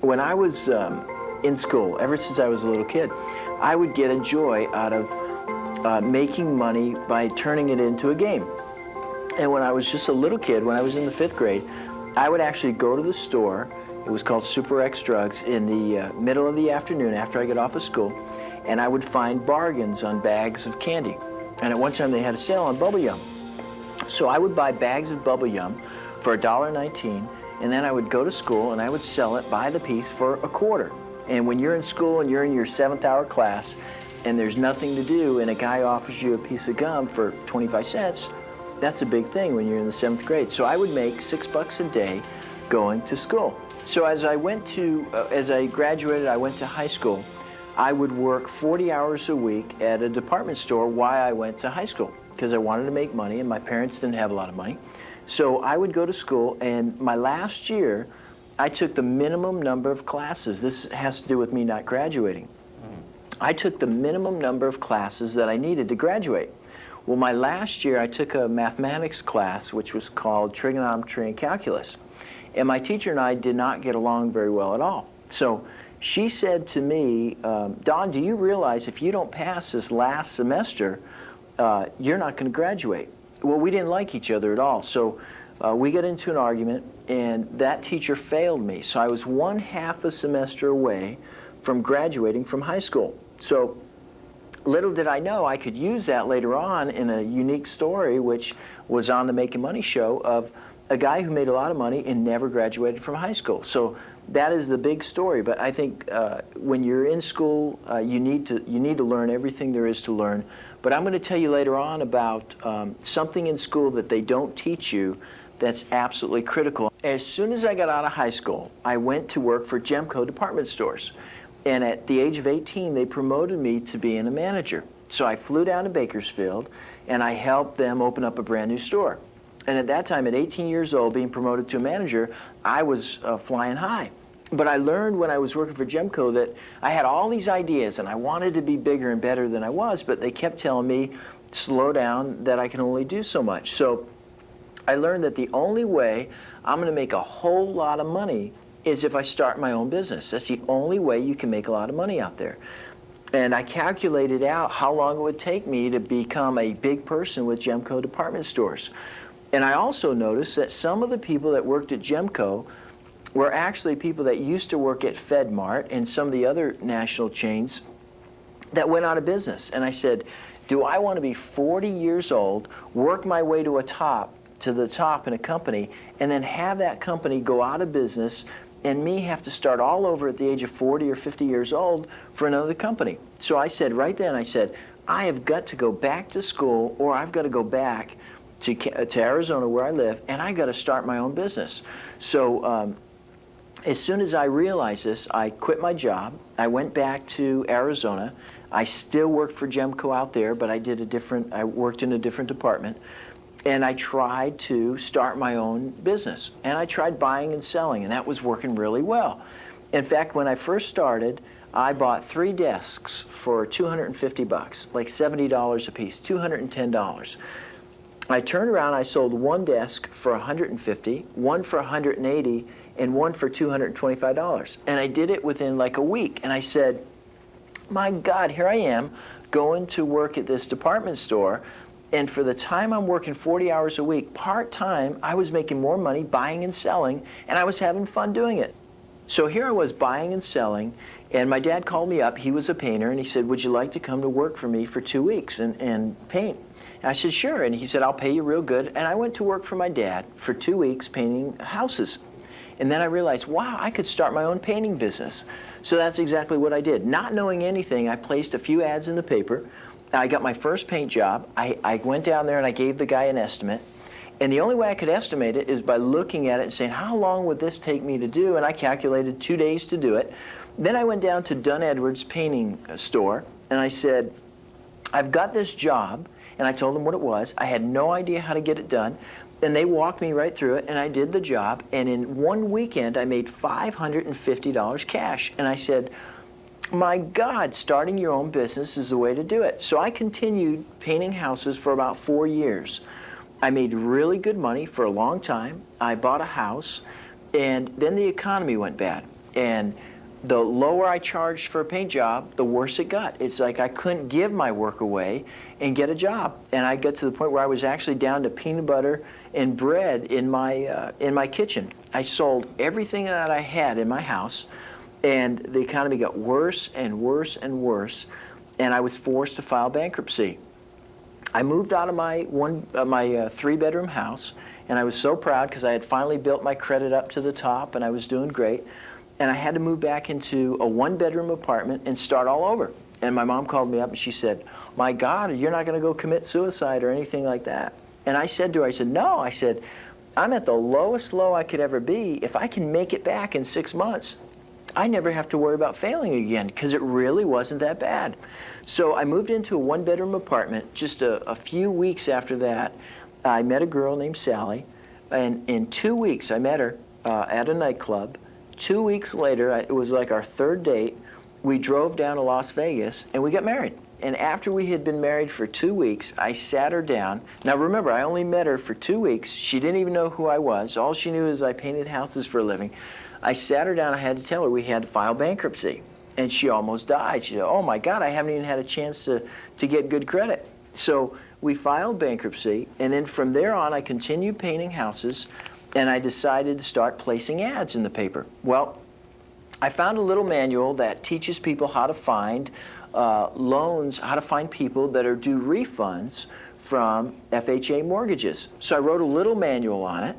When I was in school, ever since I was a little kid, I would get a joy out of making money by turning it into a game. And when I was just a little kid, when I was in the 5th grade, I would actually go to the store. It was called Super X Drugs in the middle of the afternoon after I got off of school, and I would find bargains on bags of candy. And at one time they had a sale on bubble yum. So I would buy bags of bubble yum for $1.19, and then I would go to school and I would sell it by the piece for a quarter. And when you're in school and you're in your 7th hour class and there's nothing to do and a guy offers you a piece of gum for 25 cents, that's a big thing when you're in the 7th grade. So I would make $6 a day going to school. So as I graduated, I went to high school. I would work 40 hours a week at a department store while I went to high school because I wanted to make money and my parents didn't have a lot of money. So I would go to school, and my last year, I took the minimum number of classes. This has to do with me not graduating. I took the minimum number of classes that I needed to graduate. Well, my last year, I took a mathematics class, which was called trigonometry and calculus. And my teacher and I did not get along very well at all. So she said to me, Don, do you realize if you don't pass this last semester, you're not going to graduate? Well, we didn't like each other at all. So we got into an argument, and that teacher failed me. So I was 1/2 a semester away from graduating from high school. So little did I know I could use that later on in a unique story, which was on the Making Money show, of a guy who made a lot of money and never graduated from high school. So that is the big story. But I think when you're in school, you need to learn everything there is to learn. But I'm going to tell you later on about something in school that they don't teach you that's absolutely critical. As soon as I got out of high school, I went to work for Gemco department stores. And at the age of 18, they promoted me to being a manager. So I flew down to Bakersfield, and I helped them open up a brand new store. And at that time, at 18 years old, being promoted to a manager, I was flying high. But I learned when I was working for Gemco that I had all these ideas, and I wanted to be bigger and better than I was, but they kept telling me, slow down, that I can only do so much. So I learned that the only way I'm going to make a whole lot of money is if I start my own business. That's the only way you can make a lot of money out there. And I calculated out how long it would take me to become a big person with Gemco department stores. And I also noticed that some of the people that worked at Gemco were actually people that used to work at FedMart and some of the other national chains that went out of business. And I said, do I want to be 40 years old, work my way to the top in a company, and then have that company go out of business and me have to start all over at the age of 40 or 50 years old for another company? So I said right then, I said, I have got to go back to school, or I've got to go back to Arizona where I live, and I've got to start my own business. So as soon as I realized this, I quit my job. I went back to Arizona. I still worked for Gemco out there, but I worked in a different department. And I tried to start my own business. And I tried buying and selling, and that was working really well. In fact, when I first started, I bought 3 desks for $250, like $70 a piece, $210. I turned around, I sold 1 desk for $150, 1 for $180, and 1 for $225. And I did it within like a week. And I said, my God, here I am going to work at this department store. And for the time I'm working 40 hours a week, part-time, I was making more money buying and selling, and I was having fun doing it. So here I was buying and selling, and my dad called me up. He was a painter, and he said, would you like to come to work for me for 2 weeks and paint? And I said, sure. And he said, I'll pay you real good. And I went to work for my dad for 2 weeks painting houses. And then I realized, wow, I could start my own painting business. So that's exactly what I did. Not knowing anything, I placed a few ads in the paper. I got my first paint job. I went down there and I gave the guy an estimate. And the only way I could estimate it is by looking at it and saying, how long would this take me to do? And I calculated 2 days to do it. Then I went down to Dunn Edwards painting store, and I said, I've got this job. And I told them what it was. I had no idea how to get it done. And they walked me right through it, and I did the job. And in one weekend, I made $550 cash. And I said, my God, starting your own business is the way to do it. So I continued painting houses for about 4 years. I made really good money for a long time. I bought a house, and then the economy went bad. And the lower I charged for a paint job, the worse it got. It's like I couldn't give my work away and get a job. And I got to the point where I was actually down to peanut butter and bread in my kitchen. I sold everything that I had in my house, and the economy got worse and worse and worse, and I was forced to file bankruptcy. I moved out of my three-bedroom house, and I was so proud because I had finally built my credit up to the top, and I was doing great. And I had to move back into a one-bedroom apartment and start all over. And my mom called me up and she said, "My God, you're not going to go commit suicide or anything like that." And I said to her, I said, "No," I said, "I'm at the lowest low I could ever be. If I can make it back in 6 months, I never have to worry about failing again," because it really wasn't that bad. So I moved into a one-bedroom apartment. Just a few weeks after that, I met a girl named Sally, and in 2 weeks I met her at a nightclub. 2 weeks later, it was like our third date, we drove down to Las Vegas and we got married. And after we had been married for 2 weeks, I sat her down. Now remember, I only met her for 2 weeks. She didn't even know who I was. All she knew is I painted houses for a living. I sat her down, I had to tell her we had to file bankruptcy. And she almost died. She said, "Oh my God, I haven't even had a chance to get good credit." So we filed bankruptcy, and then from there on I continued painting houses, and I decided to start placing ads in the paper. Well, I found a little manual that teaches people how to find loans, how to find people that are due refunds from FHA mortgages. So I wrote a little manual on it,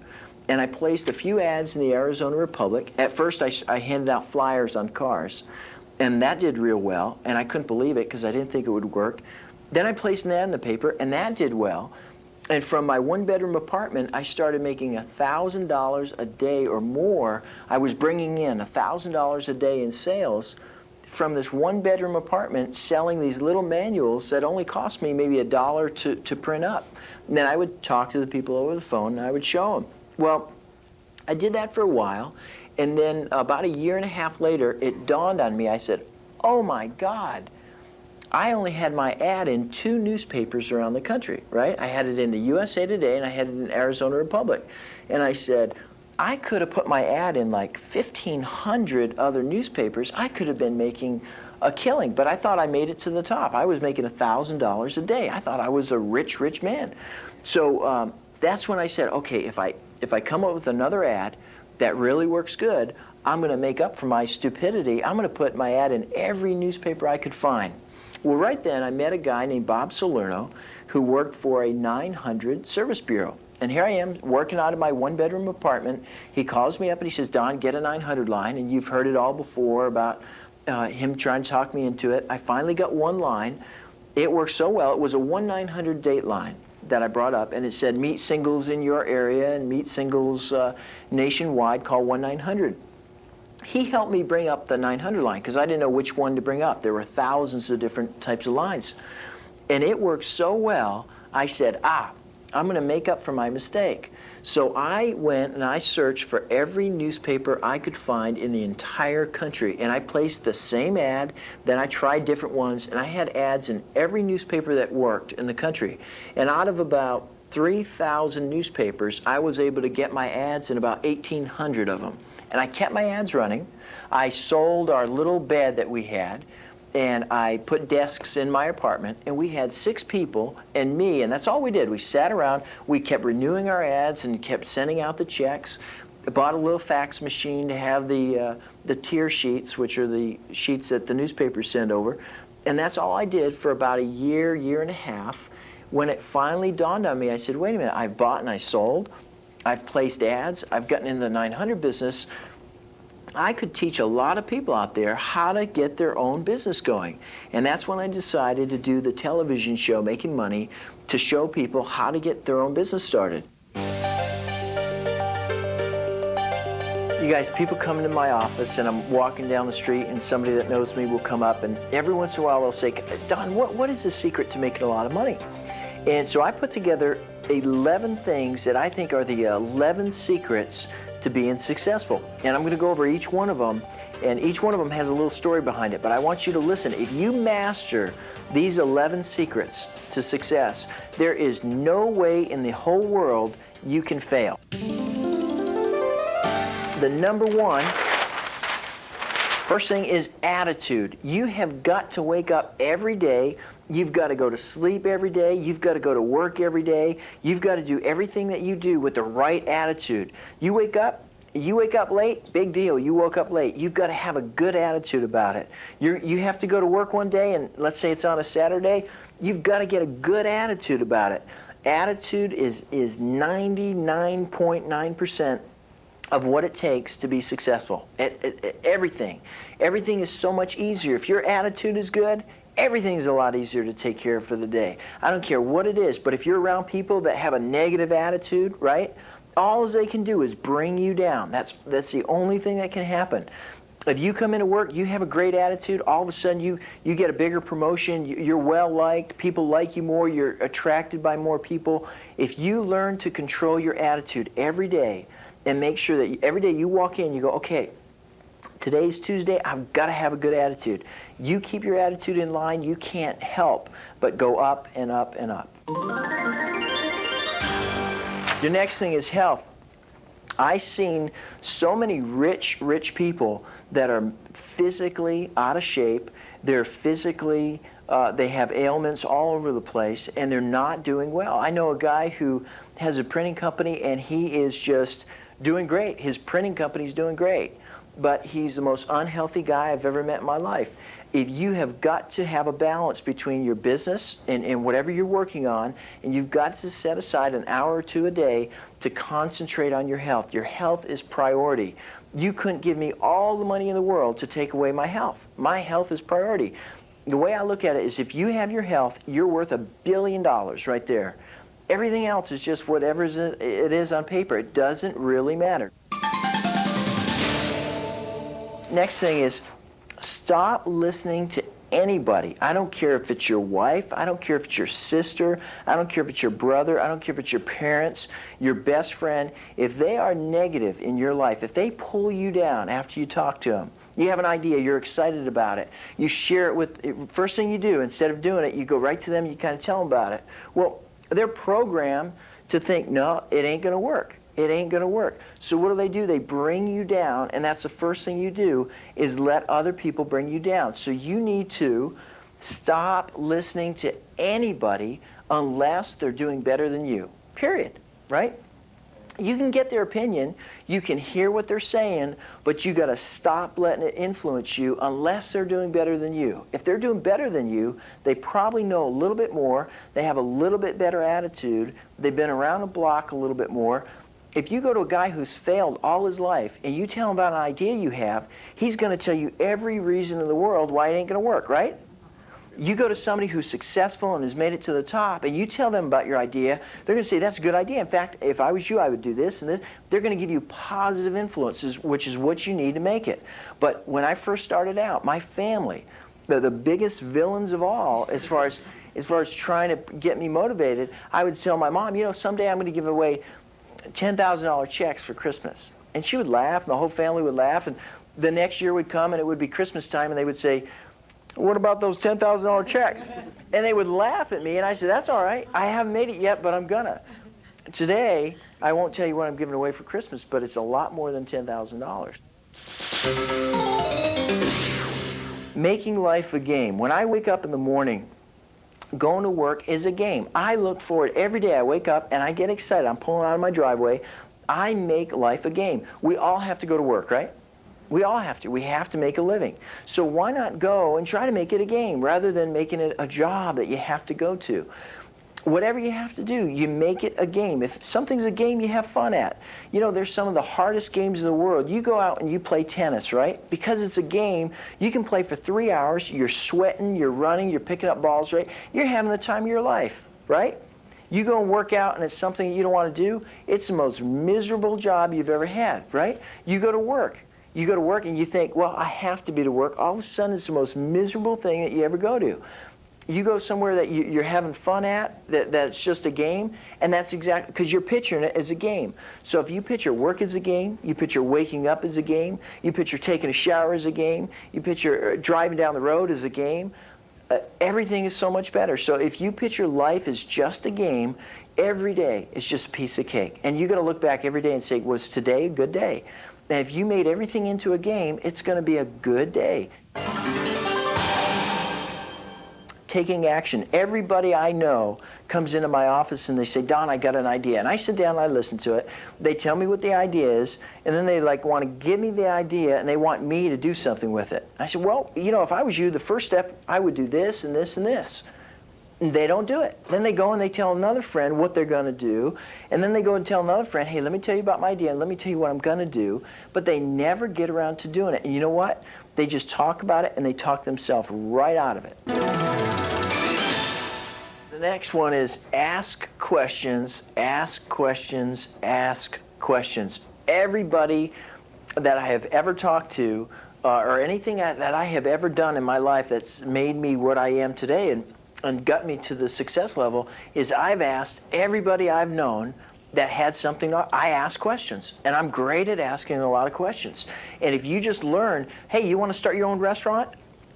and I placed a few ads in the Arizona Republic. At first I handed out flyers on cars, and that did real well, and I couldn't believe it because I didn't think it would work. Then I placed an ad in the paper, and that did well. And from my one-bedroom apartment, I started making $1,000 a day or more. I was bringing in $1,000 a day in sales from this one-bedroom apartment, selling these little manuals that only cost me maybe $1 to print up. And then I would talk to the people over the phone, and I would show them. Well, I did that for a while, and then about a year and a half later, it dawned on me. I said, "Oh my God, I only had my ad in 2 newspapers around the country," right? I had it in the USA Today and I had it in Arizona Republic. And I said, I could have put my ad in like 1,500 other newspapers. I could have been making a killing, but I thought I made it to the top. I was making $1,000 a day. I thought I was a rich, rich man. So that's when I said, okay, if I come up with another ad that really works good, I'm going to make up for my stupidity. I'm going to put my ad in every newspaper I could find. Well, right then, I met a guy named Bob Salerno who worked for a 900 service bureau. And here I am working out of my one-bedroom apartment. He calls me up and he says, "Don, get a 900 line." And you've heard it all before about him trying to talk me into it. I finally got one line. It worked so well. It was a 1-900 date line that I brought up, and it said, "Meet singles in your area and meet singles nationwide. Call 1-900. He helped me bring up the 900 line because I didn't know which one to bring up. There were thousands of different types of lines. And it worked so well, I said, I'm going to make up for my mistake. So I went and I searched for every newspaper I could find in the entire country. And I placed the same ad, then I tried different ones, and I had ads in every newspaper that worked in the country. And out of about 3,000 newspapers, I was able to get my ads in about 1,800 of them. And I kept my ads running. I sold our little bed that we had, and I put desks in my apartment, and we had 6 people and me, and that's all we did. We sat around, we kept renewing our ads and kept sending out the checks. I bought a little fax machine to have the tier sheets, which are the sheets that the newspapers send over. And that's all I did for about a year, year and a half. When it finally dawned on me, I said, wait a minute, I've bought and I sold. I've placed ads. I've gotten into the 900 business. I could teach a lot of people out there how to get their own business going. And that's when I decided to do the television show, Making Money, to show people how to get their own business started. You guys, people come into my office and I'm walking down the street and somebody that knows me will come up, and every once in a while they'll say, Don, what is the secret to making a lot of money? And so I put together 11 things that I think are the 11 secrets to being successful. And I'm going to go over each one of them, and each one of them has a little story behind it. But I want you to listen. If you master these 11 secrets to success, there is no way in the whole world you can fail. The number one, first thing is attitude. You have got to wake up every day. You've got to go to sleep every day. You've got to go to work every day. You've got to do everything that you do with the right attitude. You wake up late, big deal. You woke up late. You've got to have a good attitude about it. You have to go to work one day, and let's say it's on a Saturday. You've got to get a good attitude about it. Attitude is 99.9% of what it takes to be successful. Everything is so much easier. If your attitude is good, everything's a lot easier to take care of for the day. I don't care what it is, but if you're around people that have a negative attitude, right, all they can do is bring you down. That's the only thing that can happen. If you come into work, you have a great attitude, all of a sudden you get a bigger promotion, you're well-liked, people like you more, you're attracted by more people. If you learn to control your attitude every day and make sure that every day you walk in, you go, okay, today's Tuesday, I've got to have a good attitude. You keep your attitude in line, you can't help but go up and up and up. Your next thing is health. I've seen so many rich people that are physically out of shape. They're physically, they have ailments all over the place, and they're not doing well. I know a guy who has a printing company, and he is just doing great. His printing company's doing great, but he's the most unhealthy guy I've ever met in my life. If you have got to have a balance between your business and whatever you're working on, and you've got to set aside an hour or two a day to concentrate on your health. Your health is priority. You couldn't give me all the money in the world to take away my health. My health is priority. The way I look at it is if you have your health, you're worth $1 billion right there. Everything else is just whatever it is on paper. It doesn't really matter. Next thing is stop listening to anybody. I don't care if it's your wife. I don't care if it's your sister. I don't care if it's your brother. I don't care if it's your parents, your best friend. If they are negative in your life, if they pull you down after you talk to them, you have an idea, you're excited about it, you share it with, first thing you do, instead of doing it, you go right to them, you kind of tell them about it. Well, they're programmed to think, no, it ain't going to work. It ain't going to work. So what do? They bring you down, and that's the first thing you do is let other people bring you down. So you need to stop listening to anybody unless they're doing better than you, period, right? You can get their opinion, you can hear what they're saying, but you got to stop letting it influence you unless they're doing better than you. If they're doing better than you, they probably know a little bit more, they have a little bit better attitude, they've been around the block a little bit more. If you go to a guy who's failed all his life and you tell him about an idea you have, he's going to tell you every reason in the world why it ain't going to work, right? You go to somebody who's successful and has made it to the top, and you tell them about your idea, they're going to say, that's a good idea. In fact, if I was you, I would do this and this. They're going to give you positive influences, which is what you need to make it. But when I first started out, my family, the biggest villains of all, as far as trying to get me motivated, I would tell my mom, someday I'm going to give away $10,000 checks for Christmas. And she would laugh, and the whole family would laugh, and the next year would come, and it would be Christmas time, and they would say, what about those $10,000 checks? And they would laugh at me, and I said, that's all right. I haven't made it yet, but I'm gonna. Today, I won't tell you what I'm giving away for Christmas, but it's a lot more than $10,000. Making life a game. When I wake up in the morning, going to work is a game. I look forward every day. I wake up and I get excited. I'm pulling out of my driveway. I make life a game. We all have to go to work, right? We all have to. We have to make a living. So why not go and try to make it a game rather than making it a job that you have to go to? Whatever you have to do, you make it a game. If something's a game, you have fun at. There's some of the hardest games in the world. You go out and you play tennis, right? Because it's a game, you can play for 3 hours. You're sweating, you're running, you're picking up balls, right? You're having the time of your life, right? You go and work out and it's something you don't want to do. It's the most miserable job you've ever had, right? You go to work. You go to work and you think, well, I have to be to work. All of a sudden, it's the most miserable thing that you ever go to. You go somewhere that you're having fun at, that's just a game, and that's exactly, because you're picturing it as a game. So if you picture work as a game, you picture waking up as a game, you picture taking a shower as a game, you picture driving down the road as a game, everything is so much better. So if you picture life as just a game, every day is just a piece of cake. And you got to look back every day and say, was today a good day? And if you made everything into a game, it's going to be a good day. Taking action. Everybody I know comes into my office and they say, Don, I got an idea. And I sit down and I listen to it. They tell me what the idea is, and then they want to give me the idea and they want me to do something with it. I said, well, if I was you, the first step, I would do this and this and this. And they don't do it. Then they go and they tell another friend what they're going to do, and then they go and tell another friend, hey, let me tell you about my idea, and let me tell you what I'm going to do. But they never get around to doing it. And you know what? They just talk about it and they talk themselves right out of it. The next one is ask questions, ask questions, ask questions. Everybody that I have ever talked to, or anything that I have ever done in my life that's made me what I am today and got me to the success level, is I've asked everybody I've known that had something. I ask questions, and I'm great at asking a lot of questions. And if you just learn, hey, you want to start your own restaurant?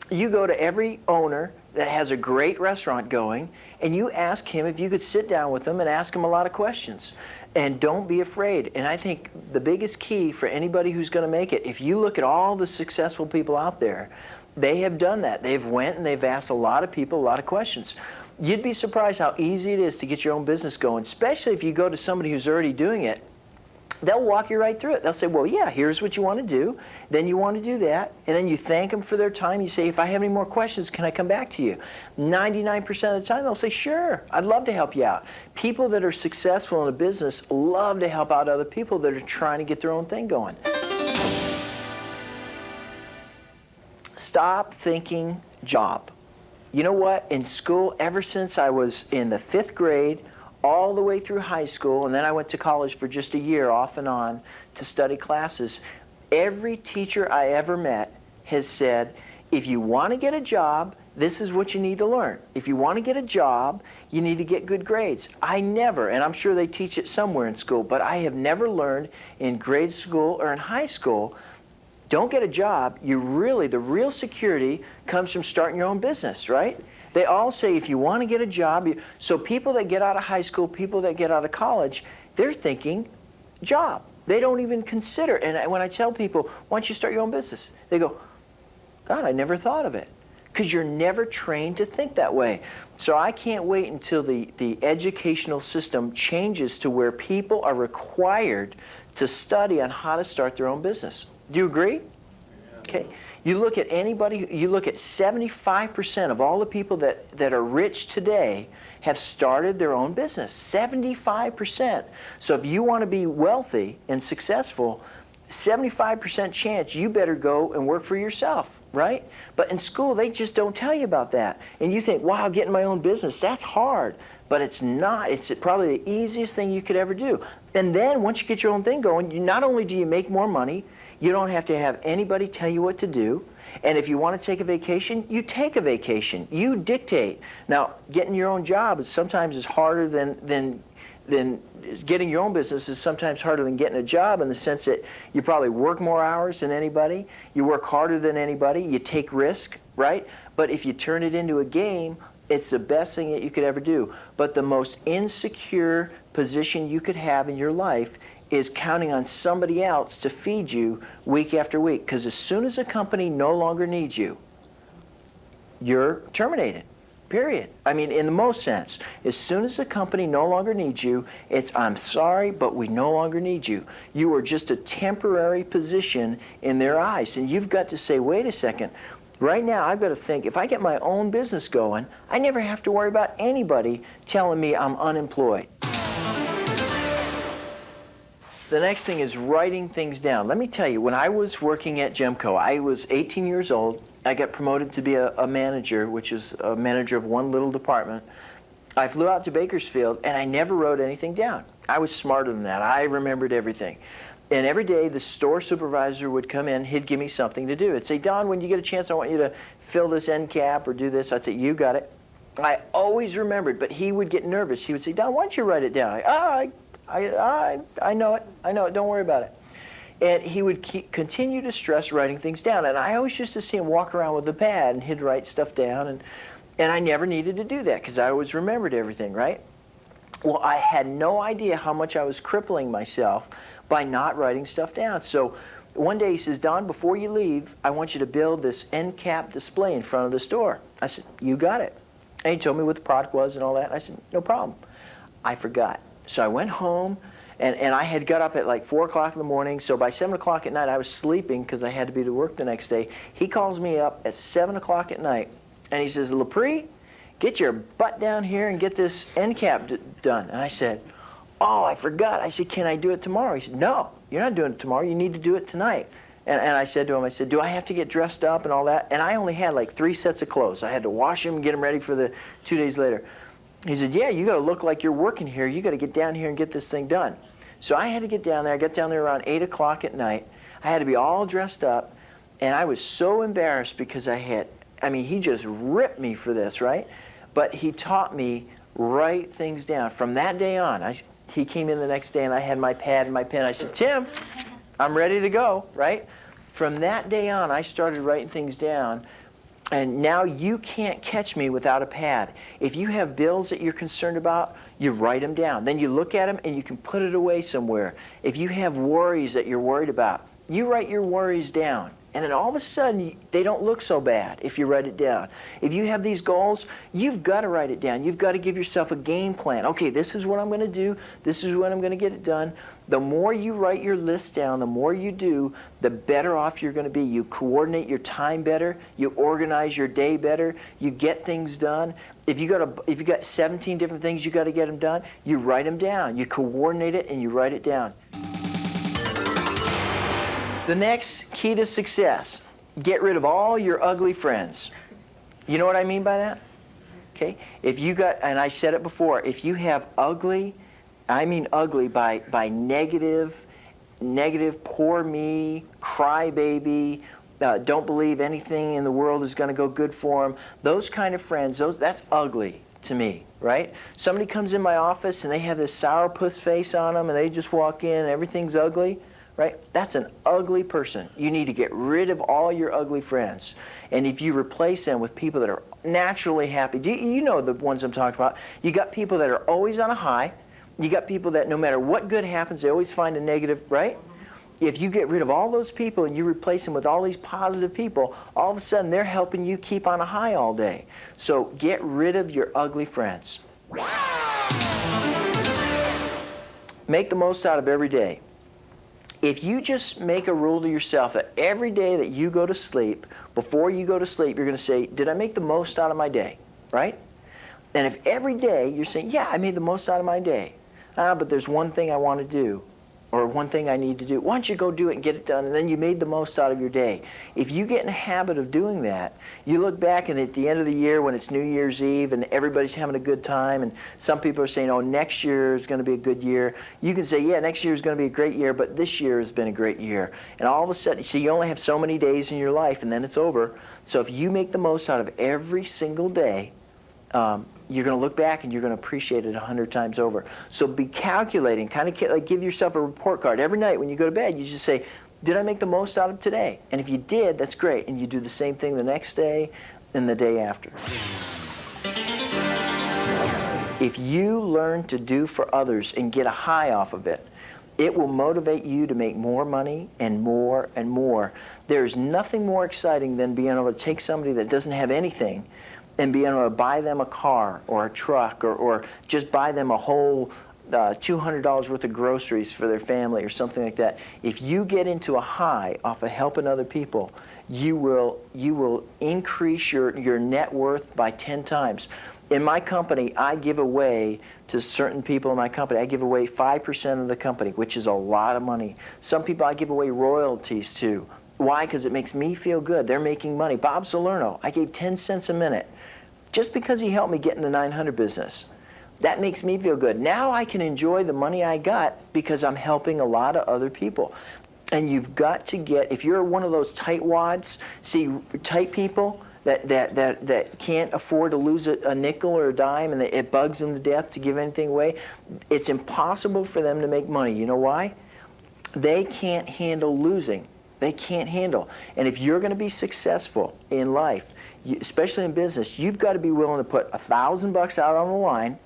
You go to every owner that has a great restaurant going, and you ask him if you could sit down with him and ask him a lot of questions. And don't be afraid. And I think the biggest key for anybody who's going to make it, if you look at all the successful people out there, they have done that. They've went and they've asked a lot of people a lot of questions. You'd be surprised how easy it is to get your own business going, especially if you go to somebody who's already doing it. They'll walk you right through it. They'll say, well, yeah, here's what you want to do. Then you want to do that. And then you thank them for their time. You say, if I have any more questions, can I come back to you? 99% of the time, they'll say, sure, I'd love to help you out. People that are successful in a business love to help out other people that are trying to get their own thing going. Stop thinking job. You know what? In school, ever since I was in the 5th grade, all the way through high school, and then I went to college for just a year off and on to study classes, every teacher I ever met has said, if you want to get a job, this is what you need to learn. If you want to get a job, you need to get good grades. I never, and I'm sure they teach it somewhere in school, but I have never learned in grade school or in high school, don't get a job. The real security comes from starting your own business, right? They all say if you want to get a job, so people that get out of high school, people that get out of college, they're thinking job. They don't even consider. And when I tell people, why don't you start your own business? They go, God, I never thought of it. Because you're never trained to think that way. So I can't wait until the educational system changes to where people are required to study on how to start their own business. Do you agree? Yeah. Okay. You look at anybody, you look at 75% of all the people that are rich today have started their own business. 75%. So if you want to be wealthy and successful, 75% chance you better go and work for yourself, right? But in school, they just don't tell you about that. And you think, wow, getting my own business, that's hard. But it's not. It's probably the easiest thing you could ever do. And then once you get your own thing going, not only do you make more money, you don't have to have anybody tell you what to do. And if you want to take a vacation, you take a vacation. You dictate. Now, getting your own job sometimes is harder than getting your own business is sometimes harder than getting a job, in the sense that you probably work more hours than anybody, you work harder than anybody, you take risk, right? But if you turn it into a game, it's the best thing that you could ever do. But the most insecure position you could have in your life is counting on somebody else to feed you week after week. Because as soon as a company no longer needs you, you're terminated, period. I mean, in the most sense. As soon as a company no longer needs you, it's, I'm sorry, but we no longer need you. You are just a temporary position in their eyes. And you've got to say, wait a second, right now I've got to think, if I get my own business going, I never have to worry about anybody telling me I'm unemployed. The next thing is writing things down. Let me tell you, when I was working at Gemco, I was 18 years old. I got promoted to be a manager, which is a manager of one little department. I flew out to Bakersfield, and I never wrote anything down. I was smarter than that. I remembered everything. And every day, the store supervisor would come in. He'd give me something to do. He'd say, Don, when you get a chance, I want you to fill this end cap or do this. I'd say, you got it. I always remembered, but he would get nervous. He would say, Don, why don't you write it down? I know it. I know it. Don't worry about it. And he would continue to stress writing things down. And I always used to see him walk around with a pad, and he'd write stuff down. And I never needed to do that because I always remembered everything, right? Well, I had no idea how much I was crippling myself by not writing stuff down. So one day he says, Don, before you leave, I want you to build this end cap display in front of the store. I said, you got it. And he told me what the product was and all that. I said, no problem. I forgot. So I went home, and I had got up at like 4 o'clock in the morning. So by 7 o'clock at night, I was sleeping because I had to be to work the next day. He calls me up at 7 o'clock at night, and he says, Lapre, get your butt down here and get this end cap done. And I said, oh, I forgot. I said, can I do it tomorrow? He said, no, you're not doing it tomorrow. You need to do it tonight. And I said to him, I said, do I have to get dressed up and all that? And I only had like 3 sets of clothes. I had to wash them and get them ready for the 2 days later. He said, yeah, you got to look like you're working here. You got to get down here and get this thing done. So I had to get down there. I got down there around 8 o'clock at night. I had to be all dressed up. And I was so embarrassed because he just ripped me for this, right? But he taught me write things down. From that day on, he came in the next day and I had my pad and my pen. I said, Tim, I'm ready to go, right? From that day on, I started writing things down, and now you can't catch me without a pad. If you have bills that you're concerned about, you write them down. Then you look at them and you can put it away somewhere. If you have worries that you're worried about, you write your worries down. And then all of a sudden, they don't look so bad if you write it down. If you have these goals, you've got to write it down. You've got to give yourself a game plan. Okay, this is what I'm going to do. This is when I'm going to get it done. The more you write your list down, the more you do, the better off you're going to be. You coordinate your time better. You organize your day better. You get things done. If you got 17 different things you got to get them done, you write them down. You coordinate it and you write it down. The next key to success, get rid of all your ugly friends. You know what I mean by that? Okay? If you got, and I said it before, if you have ugly, I mean ugly by negative, poor me, crybaby, don't believe anything in the world is going to go good for them, those kind of friends, that's ugly to me, right? Somebody comes in my office and they have this sourpuss face on them and they just walk in and everything's ugly. Right? That's an ugly person. You need to get rid of all your ugly friends. And if you replace them with people that are naturally happy, you know the ones I'm talking about. You got people that are always on a high. You got people that no matter what good happens, they always find a negative, right? If you get rid of all those people and you replace them with all these positive people, all of a sudden they're helping you keep on a high all day. So get rid of your ugly friends. Make the most out of every day. If you just make a rule to yourself that every day that you go to sleep, before you go to sleep, you're going to say, did I make the most out of my day, right? And if every day you're saying, yeah, I made the most out of my day, but there's one thing I want to do, or one thing I need to do, why don't you go do it and get it done, and then you made the most out of your day. If you get in a habit of doing that, you look back and at the end of the year when it's New Year's Eve and everybody's having a good time and some people are saying, oh, next year is going to be a good year, you can say, yeah, next year is going to be a great year, but this year has been a great year. And all of a sudden, see, you only have so many days in your life and then it's over. So if you make the most out of every single day, you're going to look back and you're going to appreciate it 100 times over. So be calculating, kind of like give yourself a report card. Every night when you go to bed, you just say, did I make the most out of today? And if you did, that's great. And you do the same thing the next day and the day after. If you learn to do for others and get a high off of it, it will motivate you to make more money and more and more. There's nothing more exciting than being able to take somebody that doesn't have anything and being able to buy them a car or a truck or just buy them a whole $200 worth of groceries for their family or something like that. If you get into a high off of helping other people, you will increase your net worth by 10 times. In my company, I give away to certain people in my company, I give away 5% of the company, which is a lot of money. Some people I give away royalties to. Why? Because it makes me feel good. They're making money. Bob Salerno, I gave 10 cents a minute just because he helped me get in the 900 business. That makes me feel good. Now I can enjoy the money I got because I'm helping a lot of other people. And you've got to get, if you're one of those tightwads, see, tight people, that can't afford to lose a nickel or a dime, and it bugs them to death to give anything away. It's impossible for them to make money. You know why? They can't handle losing. They can't handle. And if you're going to be successful in life, especially in business, you've got to be willing to put $1,000 out on the line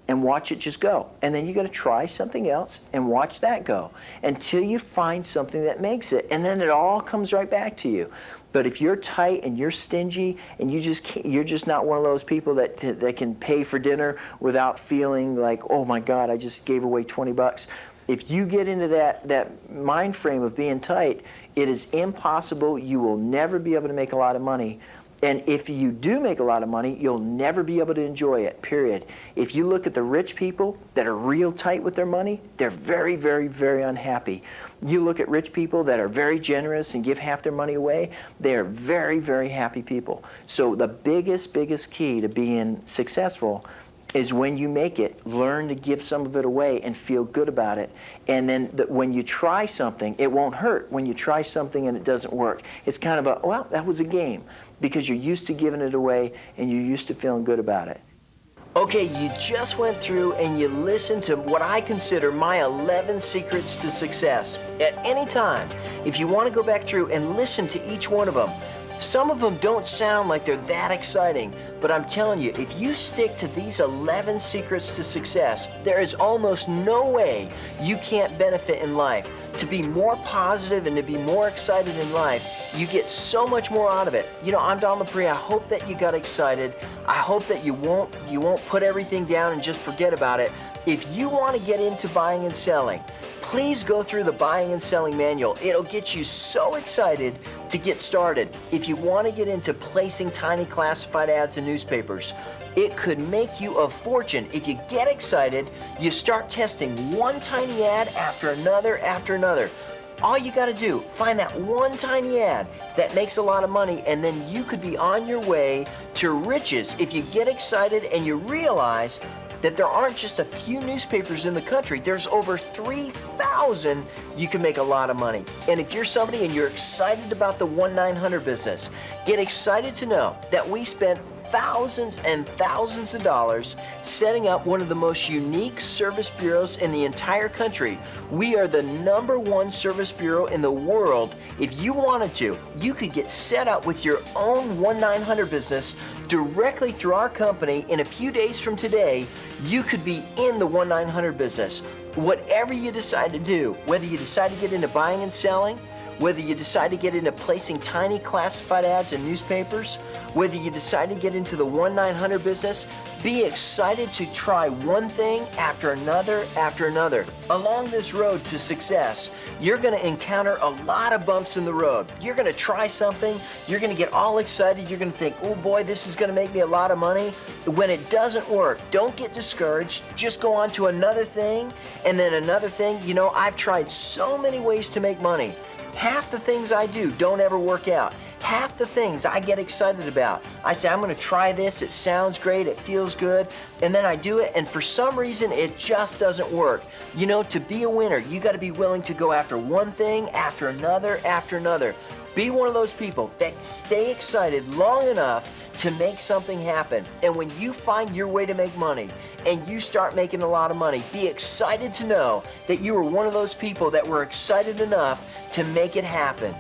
and watch it just go. And then you got to try something else and watch that go until you find something that makes it. And then it all comes right back to you. But if you're tight and you're stingy and you're just not one of those people that can pay for dinner without feeling like, oh my God, I just gave away 20 bucks. If you get into that mind frame of being tight, it is impossible. You will never be able to make a lot of money. And if you do make a lot of money, you'll never be able to enjoy it, period. If you look at the rich people that are real tight with their money, they're very, very, very unhappy. You look at rich people that are very generous and give half their money away, they are very, very happy people. So the biggest key to being successful is when you make it, learn to give some of it away and feel good about it. And then when you try something, it won't hurt when you try something and it doesn't work. It's kind of well, that was a game, because you're used to giving it away and you're used to feeling good about it. Okay, you just went through and you listened to what I consider my 11 secrets to success. At any time, if you want to go back through and listen to each one of them, some of them don't sound like they're that exciting, but I'm telling you, if you stick to these 11 secrets to success, there is almost no way you can't benefit in life. To be more positive and to be more excited in life, you get so much more out of it. You know, I'm Don Lapre. I hope that you got excited. I hope that you won't put everything down and just forget about it. If you want to get into buying and selling, please go through the buying and selling manual. It'll get you so excited to get started. If you want to get into placing tiny classified ads in newspapers, it could make you a fortune. If you get excited, you start testing one tiny ad after another. All you got to do, find that one tiny ad that makes a lot of money, and then you could be on your way to riches if you get excited and you realize that there aren't just a few newspapers in the country. There's over 3,000 you can make a lot of money. And if you're somebody and you're excited about the 1-900 business, get excited to know that we spent thousands and thousands of dollars setting up one of the most unique service bureaus in the entire country. We are the #1 service bureau in the world. If you wanted to, you could get set up with your own 1-900 business directly through our company. In a few days from today, you could be in the 1-900 business. Whatever you decide to do, whether you decide to get into buying and selling, whether you decide to get into placing tiny classified ads in newspapers, whether you decide to get into the 1-900 business, be excited to try one thing after another. Along this road to success, you're going to encounter a lot of bumps in the road. You're going to try something, you're going to get all excited, you're going to think, oh boy, this is going to make me a lot of money. When it doesn't work, don't get discouraged. Just go on to another thing, and then another thing. You know, I've tried so many ways to make money. Half the things I do don't ever work out. Half the things I get excited about, I say, I'm going to try this, it sounds great, it feels good, and then I do it, and for some reason, it just doesn't work. You know, to be a winner, you got to be willing to go after one thing after another. Be one of those people that stay excited long enough to make something happen. And when you find your way to make money and you start making a lot of money, be excited to know that you were one of those people that were excited enough to make it happen.